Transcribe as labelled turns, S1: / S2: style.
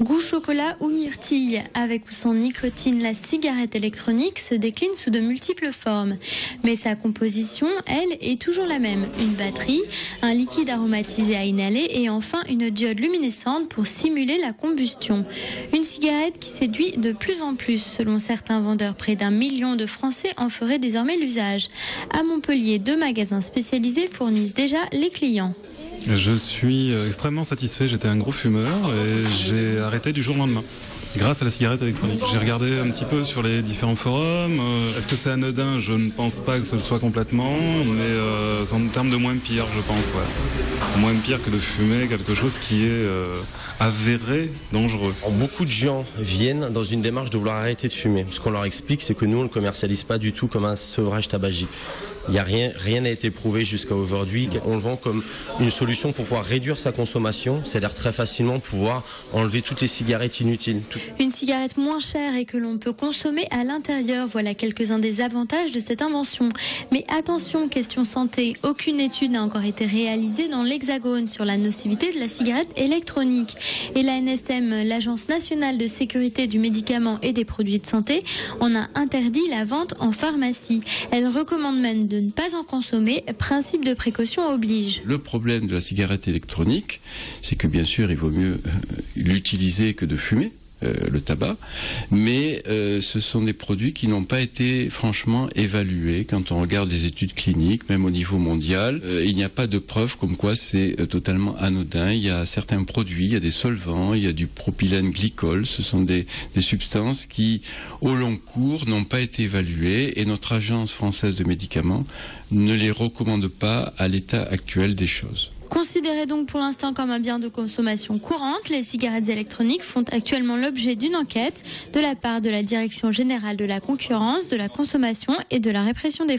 S1: Goût chocolat ou myrtille, avec ou sans nicotine, la cigarette électronique se décline sous de multiples formes. Mais sa composition, elle, est toujours la même. Une batterie, un liquide aromatisé à inhaler et enfin une diode luminescente pour simuler la combustion. Une cigarette qui séduit de plus en plus. Selon certains vendeurs, près d'1 million de Français en feraient désormais l'usage. À Montpellier, 2 magasins spécialisés fournissent déjà les clients.
S2: Je suis extrêmement satisfait, j'étais un gros fumeur et j'ai arrêté du jour au lendemain grâce à la cigarette électronique. J'ai regardé un petit peu sur les différents forums. Est-ce que c'est anodin? Je ne pense pas que ce le soit complètement, mais c'est en termes de moins pire, je pense. Ouais. Moins pire que de fumer quelque chose qui est avéré dangereux.
S3: Beaucoup de gens viennent dans une démarche de vouloir arrêter de fumer. Ce qu'on leur explique, c'est que nous, on ne le commercialise pas du tout comme un sevrage tabagique. Il y a rien n'a été prouvé jusqu'à aujourd'hui. On le vend comme une solution pour pouvoir réduire sa consommation, c'est-à-dire très facilement pouvoir enlever toutes les cigarettes inutiles.
S1: Une cigarette moins chère et que l'on peut consommer à l'intérieur. Voilà quelques-uns des avantages de cette invention. Mais attention, question santé. Aucune étude n'a encore été réalisée dans l'Hexagone sur la nocivité de la cigarette électronique. Et la NSM, l'Agence nationale de sécurité du médicament et des produits de santé, en a interdit la vente en pharmacie. Elle recommande même de ne pas en consommer, principe de précaution oblige.
S4: Le problème de la cigarette électronique, c'est que bien sûr il vaut mieux l'utiliser que de fumer. Le tabac, mais ce sont des produits qui n'ont pas été franchement évalués. Quand on regarde des études cliniques, même au niveau mondial, il n'y a pas de preuve comme quoi c'est totalement anodin. Il y a certains produits, il y a des solvants, il y a du propylène glycol. Ce sont des substances qui, au long cours, n'ont pas été évaluées et notre agence française de médicaments ne les recommande pas à l'état actuel des choses.
S1: Considérées donc pour l'instant comme un bien de consommation courante, les cigarettes électroniques font actuellement l'objet d'une enquête de la part de la Direction générale de la concurrence, de la consommation et de la répression des fraudes.